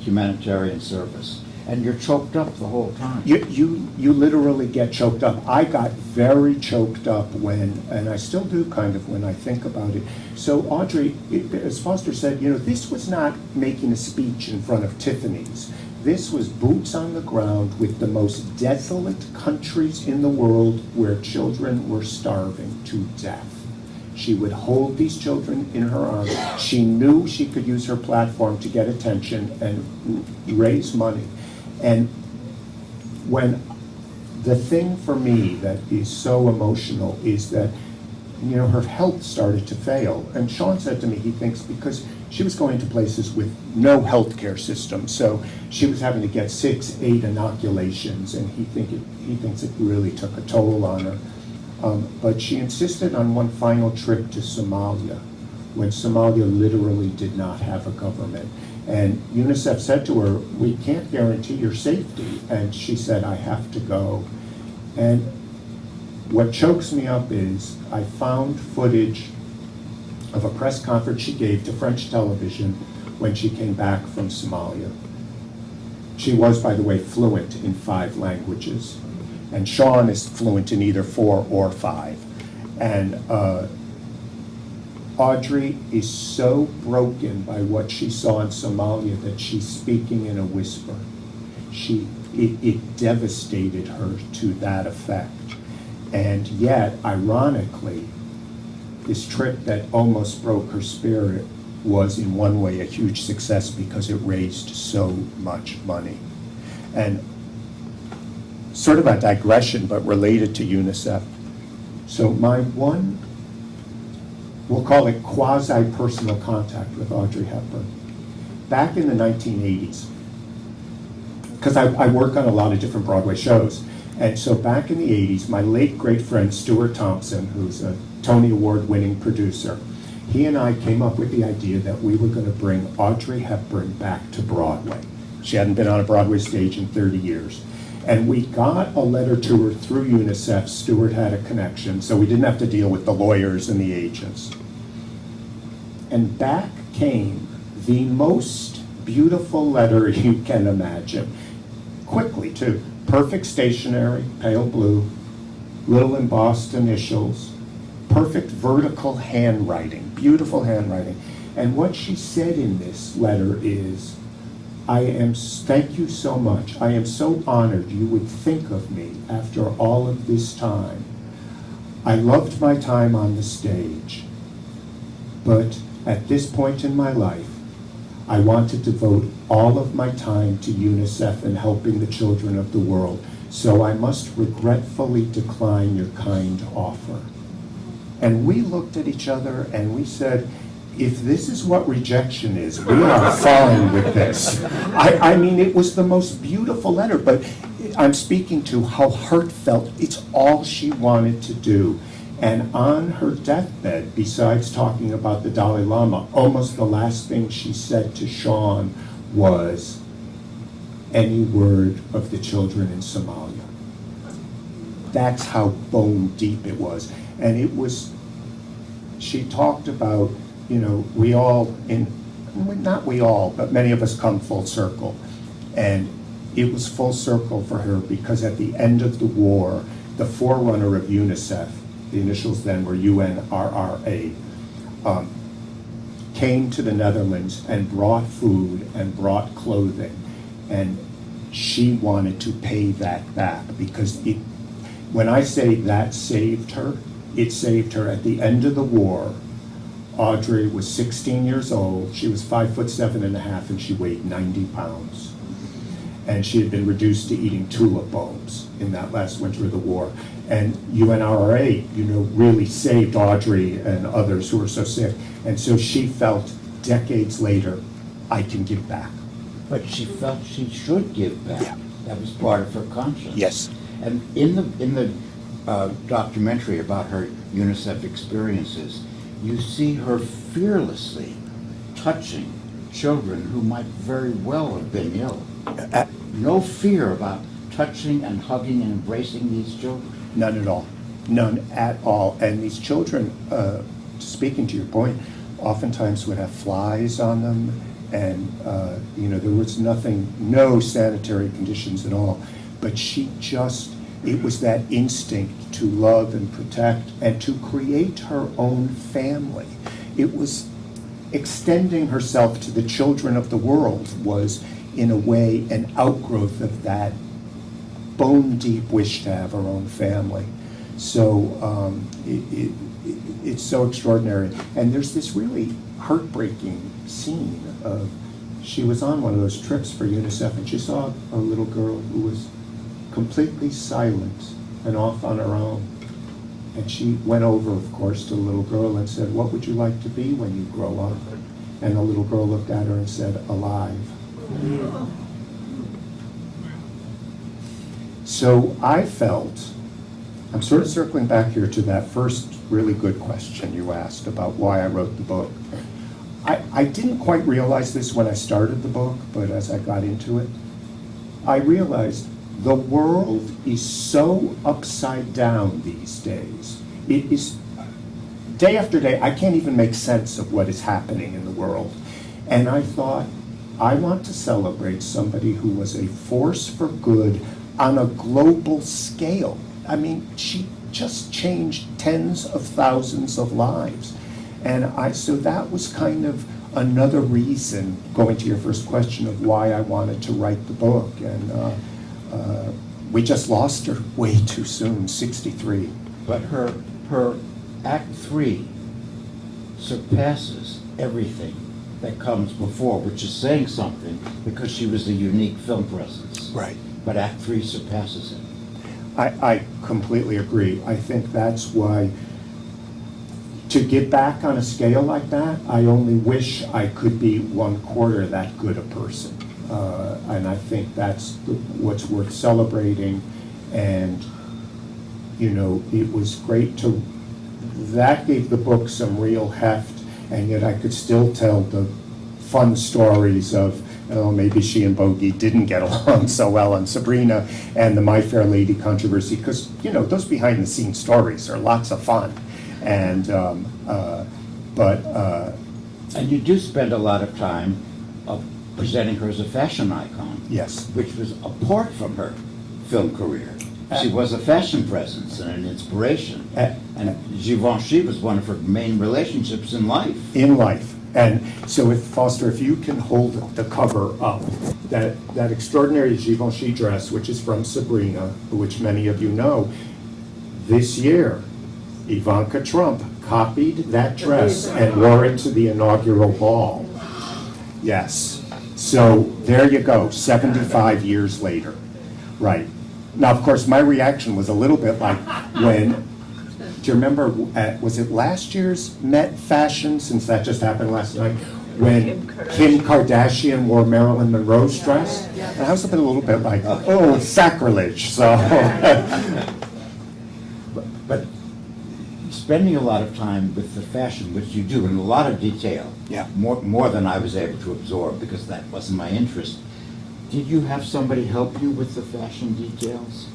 humanitarian service, and you're choked up the whole time. You literally get choked up. I got very choked up when, and I still do kind of when I think about it. So Audrey, as Foster said, this was not making a speech in front of Tiffany's. This was boots on the ground with the most desolate countries in the world where children were starving to death. She would hold these children in her arms. She knew she could use her platform to get attention and raise money. And when the thing for me that is so emotional is that, her health started to fail. And Sean said to me, he thinks because she was going to places with no healthcare system. So she was having to get 6, 8 inoculations, and he thinks it really took a toll on her. But she insisted on one final trip to Somalia, when Somalia literally did not have a government. And UNICEF said to her, we can't guarantee your safety. And she said, I have to go. And what chokes me up is I found footage of a press conference she gave to French television when she came back from Somalia. She was, by the way, fluent in 5 languages. And Sean is fluent in either 4 or 5. And Audrey is so broken by what she saw in Somalia that she's speaking in a whisper. It devastated her to that effect. And yet, ironically, this trip that almost broke her spirit was in one way a huge success because it raised so much money. And sort of a digression, but related to UNICEF. So my one, we'll call it quasi-personal contact with Audrey Hepburn. Back in the 1980s, because I work on a lot of different Broadway shows, and so back in the 80s, my late great friend Stuart Thompson, who's a Tony Award-winning producer, he and I came up with the idea that we were going to bring Audrey Hepburn back to Broadway. She hadn't been on a Broadway stage in 30 years. And we got a letter to her through UNICEF. Stuart had a connection, so we didn't have to deal with the lawyers and the agents. And back came the most beautiful letter you can imagine. Quickly, too. Perfect stationery, pale blue, little embossed initials, perfect vertical handwriting, beautiful handwriting. And what she said in this letter is, thank you so much. I am so honored you would think of me after all of this time. I loved my time on the stage, but at this point in my life, I want to devote all of my time to UNICEF and helping the children of the world, so I must regretfully decline your kind offer. And we looked at each other and we said, if this is what rejection is, we are fine with this. I mean, it was the most beautiful letter, but I'm speaking to how heartfelt. It's all she wanted to do. And on her deathbed, besides talking about the Dalai Lama, almost the last thing she said to Sean was, any word of the children in Somalia. That's how bone deep it was. And it was, she talked about, we all, not we all, but many of us come full circle. And it was full circle for her because at the end of the war, the forerunner of UNICEF, the initials then were UNRRA, came to the Netherlands and brought food and brought clothing. And she wanted to pay that back because when I say that saved her, it saved her. At the end of the war, Audrey was 16 years old. She was 5'7.5", and she weighed 90 pounds. And she had been reduced to eating tulip bulbs in that last winter of the war. And UNRWA, really saved Audrey and others who were so sick. And so she felt decades later, I can give back. But she felt she should give back. Yeah. That was part of her conscience. Yes. And in the documentary about her UNICEF experiences, you see her fearlessly touching children who might very well have been ill. No fear about touching and hugging and embracing these children. None at all. None at all. And these children, speaking to your point, oftentimes would have flies on them, and there was no sanitary conditions at all. But it was that instinct to love and protect and to create her own family. It was extending herself to the children of the world, was in a way an outgrowth of that bone-deep wish to have her own family. So it's so extraordinary. And there's this really heartbreaking scene of, she was on one of those trips for UNICEF, and she saw a little girl who was completely silent and off on her own. And she went over, of course, to the little girl and said, "What would you like to be when you grow up?" And the little girl looked at her and said, "Alive." So I felt, I'm sort of circling back here to that first really good question you asked about why I wrote the book. I didn't quite realize this when I started the book, but as I got into it, I realized the world is so upside down these days. It is, day after day, I can't even make sense of what is happening in the world. And I thought, I want to celebrate somebody who was a force for good on a global scale. I mean, she just changed tens of thousands of lives. And so that was kind of another reason, going to your first question, of why I wanted to write the book. And we just lost her way too soon, 63. But her Act 3 surpasses everything that comes before, which is saying something, because she was a unique film presence. Right. But Act 3 surpasses it. I completely agree. I think that's why, to get back on a scale like that, I only wish I could be 1/4 that good a person. And I think that's what's worth celebrating. And, it was great that gave the book some real heft, and yet I could still tell the fun stories of, maybe she and Bogey didn't get along so well on Sabrina and the My Fair Lady controversy, because, those behind-the-scenes stories are lots of fun. And, And you do spend a lot of time presenting her as a fashion icon. Yes. Which was apart from her film career. She was a fashion presence and an inspiration. And Givenchy was one of her main relationships in life. And so Foster, if you can hold the cover up, that extraordinary Givenchy dress, which is from Sabrina, which many of you know, this year, Ivanka Trump copied that dress and wore it to the inaugural ball. Yes. So there you go, 75 years later. Right. Now, of course, my reaction was a little bit like when, do you remember, was it last year's Met Fashion, since that just happened last night, when Kim Kardashian wore Marilyn Monroe's dress? And I was a little bit like, oh, sacrilege. So, but spending a lot of time with the fashion, which you do in a lot of detail, more than I was able to absorb, because that wasn't my interest. Did you have somebody help you with the fashion details?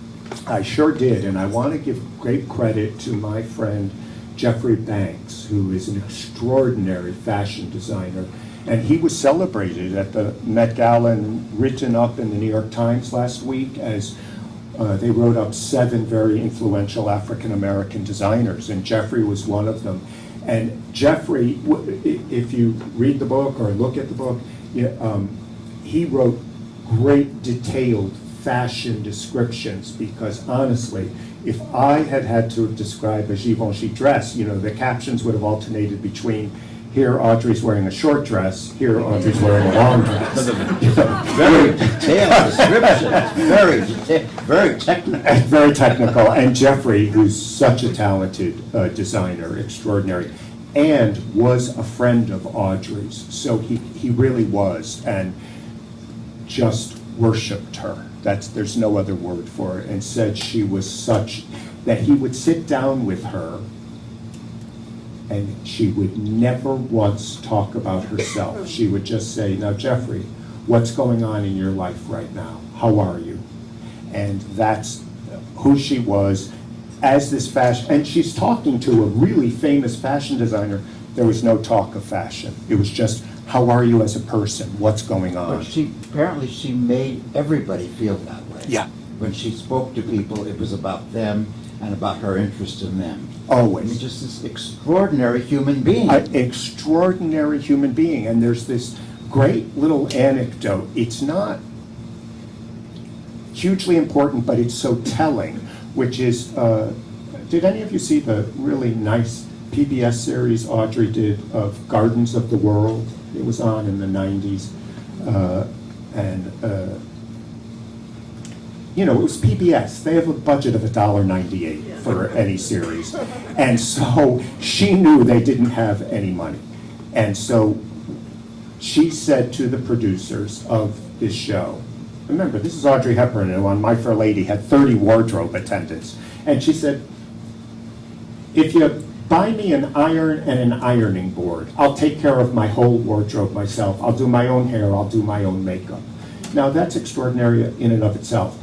I sure did, and I want to give great credit to my friend Jeffrey Banks, who is an extraordinary fashion designer, and he was celebrated at the Met Gala and written up in the New York Times last week as they wrote up 7 very influential African-American designers, and Jeffrey was one of them. And Jeffrey, if you read the book or look at the book, he wrote great detailed fashion descriptions, because honestly, if I had to describe a Givenchy dress, the captions would have alternated between here Audrey's wearing a short dress, here Audrey's wearing a long dress. Very detailed description, very technical. Very technical, and Jeffrey, who's such a talented designer, extraordinary, and was a friend of Audrey's, so he really was, and just worshipped her. There's no other word for it, and said she was such, that he would sit down with her, and she would never once talk about herself. She would just say, now Jeffrey, what's going on in your life right now? How are you? And that's who she was as this fashion, and she's talking to a really famous fashion designer. There was no talk of fashion. It was just, how are you as a person? What's going on? But apparently she made everybody feel that way. Yeah. When she spoke to people, it was about them and about her interest in them. Always. I mean, just this extraordinary human being. An extraordinary human being, and there's this great little anecdote. It's not hugely important, but it's so telling, which is, did any of you see the really nice PBS series Audrey did of Gardens of the World? It was on in the 90s, you know, it was PBS. They have a budget of $1.98 for any series. And so she knew they didn't have any money. And so she said to the producers of this show, remember, this is Audrey Hepburn, who on My Fair Lady had 30 wardrobe attendants. And she said, if you buy me an iron and an ironing board, I'll take care of my whole wardrobe myself. I'll do my own hair, I'll do my own makeup. Now that's extraordinary in and of itself.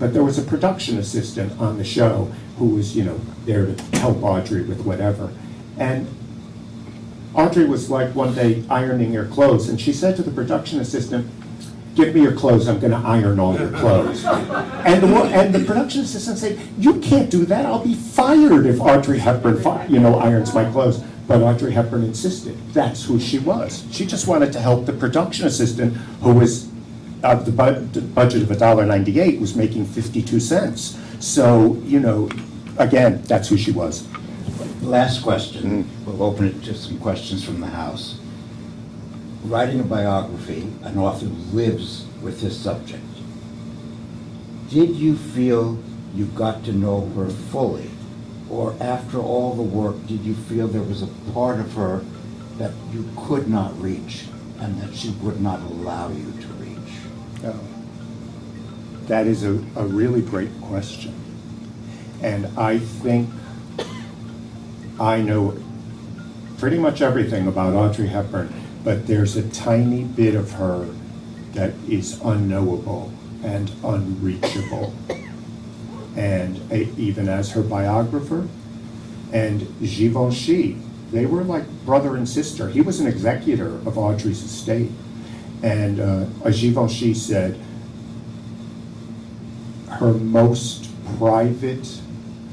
But there was a production assistant on the show who was, you know, there to help Audrey with whatever. And Audrey was like one day ironing her clothes, and she said to the production assistant, give me your clothes, I'm gonna iron all your clothes. And the production assistant said, you can't do that, I'll be fired if Audrey Hepburn, irons my clothes. But Audrey Hepburn insisted, that's who she was. She just wanted to help the production assistant, who was, the budget of $1.98 was making 52 cents. So, you know, again, that's who she was. Last question. We'll open it to some questions from the house. Writing a biography, an author lives with his subject. Did you feel you got to know her fully? Or after all the work, did you feel there was a part of her that you could not reach and that she would not allow you to reach? That is a really great question. And I think I know pretty much everything about Audrey Hepburn, but there's a tiny bit of her that is unknowable and unreachable. And even as her biographer, and Givenchy, they were like brother and sister. He was an executor of Audrey's estate. And Givenchy said her most private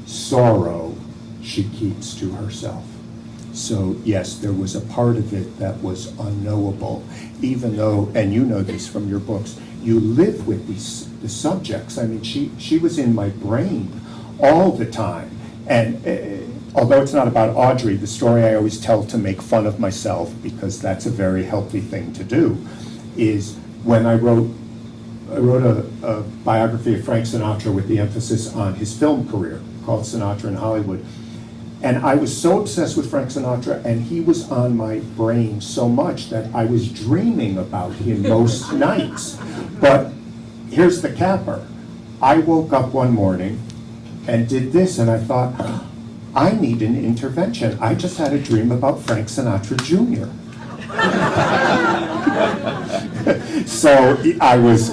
sorrow she keeps to herself. So yes, there was a part of it that was unknowable, even though, and you know this from your books, you live with the subjects. I mean, she was in my brain all the time. And although it's not about Audrey, the story I always tell to make fun of myself, because that's a very healthy thing to do, is when I wrote a biography of Frank Sinatra with the emphasis on his film career, called Sinatra in Hollywood. And I was so obsessed with Frank Sinatra, and he was on my brain so much that I was dreaming about him most nights. But here's the capper. I woke up one morning and did this, and I thought, I need an intervention. I just had a dream about Frank Sinatra Jr. So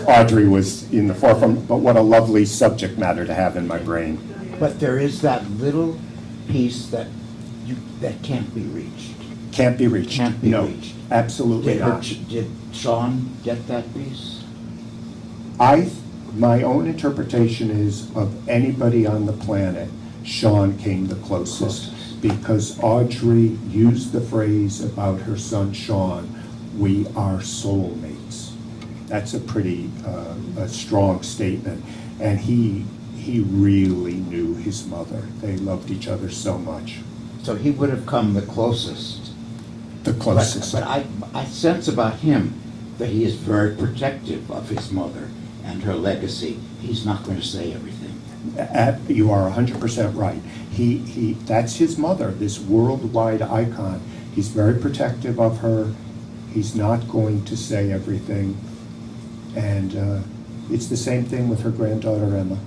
Audrey was in the forefront, but what a lovely subject matter to have in my brain. But there is that little piece that can't be reached. Can't be reached. Can't be No, reached. absolutely not. Did Sean get that piece? My own interpretation is, of anybody on the planet, Sean came the closest, because Audrey used the phrase about her son Sean, we are soulmates. That's a pretty a strong statement. And he really knew his mother. They loved each other so much. So he would have come the closest the closest. But I sense about him that he is very protective of his mother and her legacy. He's not going to say everything. You are 100% right. That's his mother, this worldwide icon. He's very protective of her. He's not going to say everything. And it's the same thing with her granddaughter, Emma,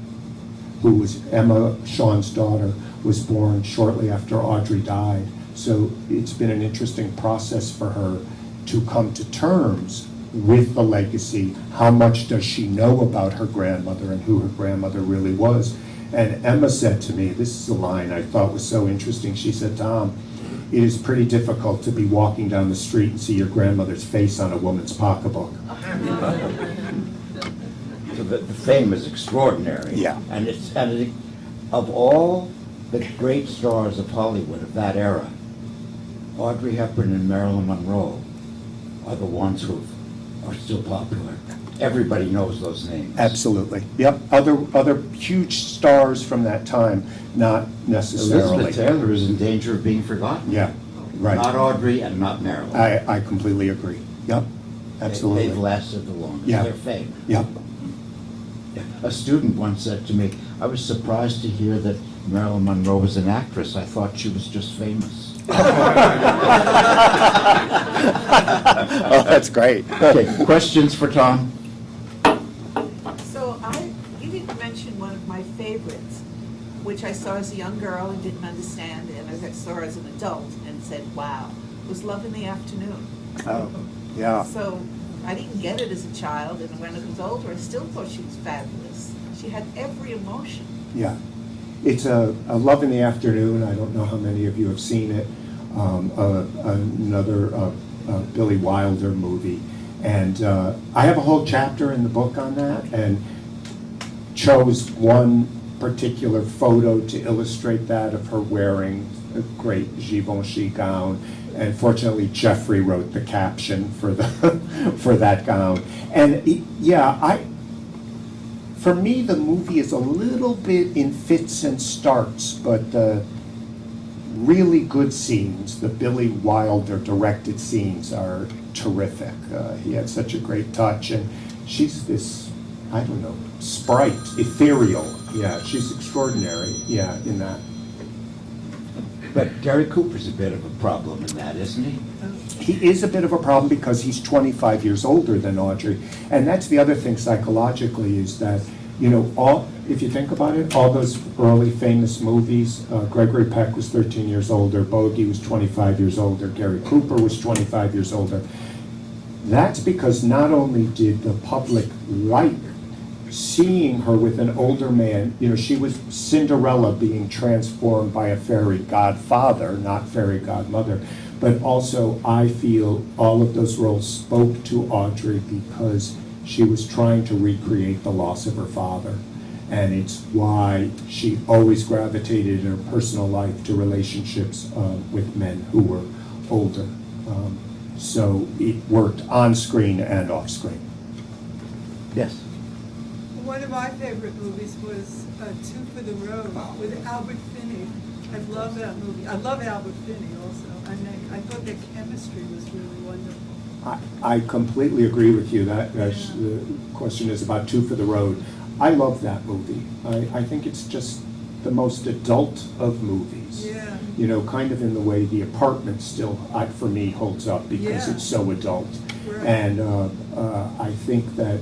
Emma, Sean's daughter, was born shortly after Audrey died. So it's been an interesting process for her to come to terms with the legacy. How much does she know about her grandmother and who her grandmother really was? And Emma said to me, this is a line I thought was so interesting. She said, Tom, it is pretty difficult to be walking down the street and see your grandmother's face on a woman's pocketbook. So the fame is extraordinary. Yeah. And of all the great stars of Hollywood of that era, Audrey Hepburn and Marilyn Monroe are the ones who are still popular. Everybody knows those names. Absolutely. Yep. Other huge stars from that time, not necessarily. Elizabeth Taylor is in danger of being forgotten. Yeah, right. Not Audrey and not Marilyn. I completely agree. Yep. Absolutely. They've lasted the longest. Yeah. Their fame. Yep. Yeah. A student once said to me, I was surprised to hear that Marilyn Monroe was an actress. I thought she was just famous. Oh, that's great. Okay, questions for Tom? So you didn't mention one of my favorites, which I saw as a young girl and didn't understand, and as I saw as an adult and said, wow, was Love in the Afternoon. Oh, yeah. So I didn't get it as a child, and when I was older, I still thought she was fabulous. She had every emotion. Yeah. It's a Love in the Afternoon. I don't know how many of you have seen it. Another Billy Wilder movie. And I have a whole chapter in the book on that, and chose one particular photo to illustrate that of her wearing a great Givenchy gown. And fortunately, Jeffrey wrote the caption for that gown. And for me, the movie is a little bit in fits and starts, but the really good scenes, the Billy Wilder directed scenes, are terrific. He had such a great touch, and she's this, I don't know, sprite, ethereal. Yeah, she's extraordinary, yeah, in that. But Gary Cooper's a bit of a problem in that, isn't he? He is a bit of a problem because he's 25 years older than Audrey. And that's the other thing psychologically, is that, if you think about it, all those early famous movies, Gregory Peck was 13 years older, Bogey was 25 years older, Gary Cooper was 25 years older. That's because not only did the public like seeing her with an older man, she was Cinderella being transformed by a fairy godfather, not fairy godmother, but also I feel all of those roles spoke to Audrey because she was trying to recreate the loss of her father. And it's why she always gravitated in her personal life to relationships with men who were older. So it worked on screen and off screen. Yes. One of my favorite movies was Two for the Road with Albert Finney. I love that movie. I love Albert Finney also. And I thought their chemistry was really wonderful. I completely agree with you. The question is about Two for the Road. I love that movie. I think it's just the most adult of movies. Yeah. Kind of in the way The Apartment still, for me, holds up because it's so adult. Right. And I think that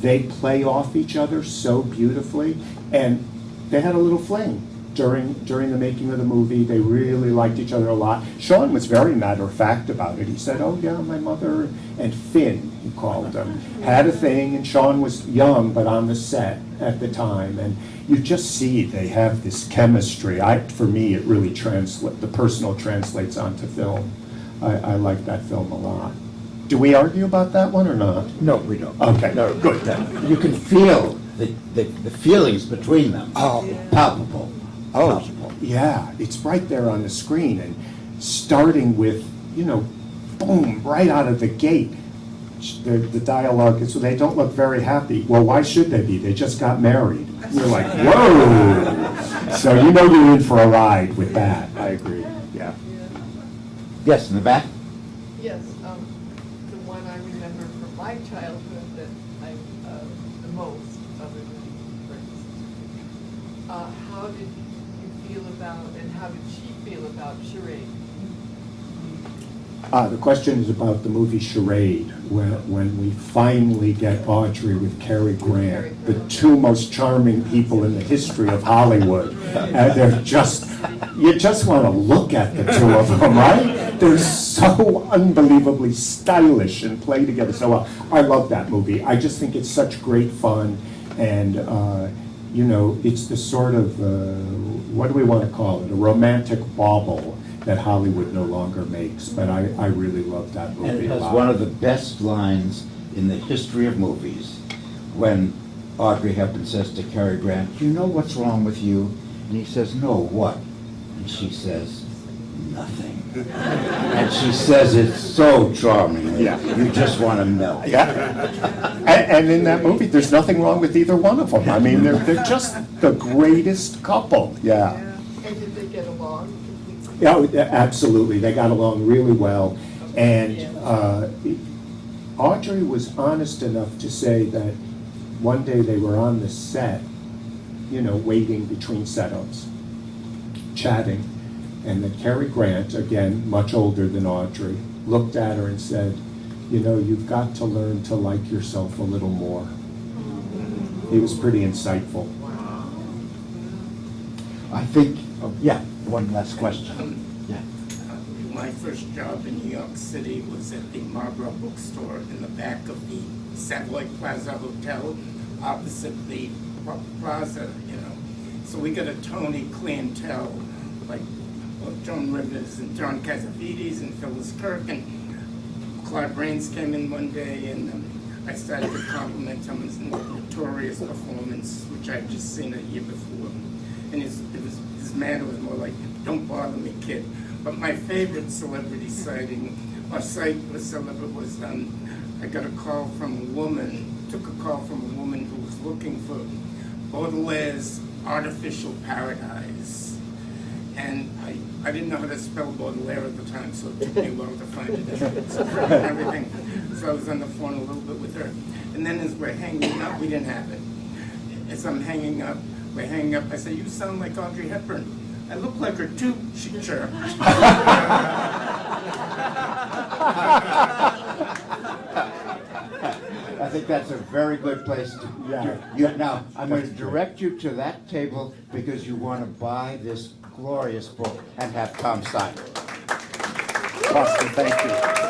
they play off each other so beautifully. And they had a little fling during the making of the movie. They really liked each other a lot. Sean was very matter-of-fact about it. He said, oh yeah, my mother and Finn, he called him, had a thing, and Sean was young but on the set at the time. And you just see they have this chemistry. For me, it really the personal translates onto film. I like that film a lot. Do we argue about that one or not? No, we don't. Okay, No, good. You can feel the feelings between them. Oh. Palpable. Oh, Palpable. yeah, it's right there on the screen, and starting with, boom, right out of the gate, the dialogue is, so they don't look very happy. Well, why should they be? They just got married. You're like, whoa! So you're in for a ride with that. I agree, yeah. Yes, in the back? Yes, the one I remember from my childhood that I, the most, other than Prince. How did you feel about, and how did she feel about charade? The question is about the movie Charade, when we finally get Audrey with Cary Grant, the two most charming people in the history of Hollywood. They're just, you just want to look at the two of them, right? They're so unbelievably stylish and play together so well. I love that movie. I just think it's such great fun, and you know, it's the sort of, what do we want to call it, a romantic bauble that Hollywood no longer makes, but I really love that movie And it a has lot. one of the best lines in the history of movies, when Audrey Hepburn says to Cary Grant, "Do you know what's wrong with you?" And he says, "No, what?" And she says, "Nothing." And she says it so charmingly, Yeah. you just want to melt. Yeah, and in that movie, there's nothing wrong with either one of them. I mean, they're just the greatest couple, yeah. And did they get along? Yeah, absolutely, they got along really well, and Audrey was honest enough to say that one day they were on the set, you know, waiting between setups, chatting, and that Cary Grant, again, much older than Audrey, looked at her and said, "You know, you've got to learn to like yourself a little more." He was pretty insightful. I think, yeah, one last question. Yeah. My first job in New York City was at the Marlboro bookstore in the back of the Satellite Plaza Hotel, opposite the plaza, you know. So we got a Tony clientele, like Joan Rivers and John Cassavetes and Phyllis Kirk, and Claude Rains came in one day, and I started to compliment him on his notorious performance, which I'd just seen a year before. And his manner was more like, "Don't bother me, kid." But my favorite celebrity sighting, or sight was celebrity, was I got a call from a woman, took a call from a woman who was looking for Baudelaire's Artificial Paradise. And I didn't know how to spell Baudelaire at the time, so it took me a while to find it and everything. So I was on the phone a little bit with her. And then as we're hanging up, we didn't have it. As I'm hanging up, we're hanging up, I say, "You sound like Audrey Hepburn." "I look like her too," she chirped. I think that's a very good place to, now, I'm going to direct you to that table because you want to buy this glorious book and have Tom sign it. Austin, thank you.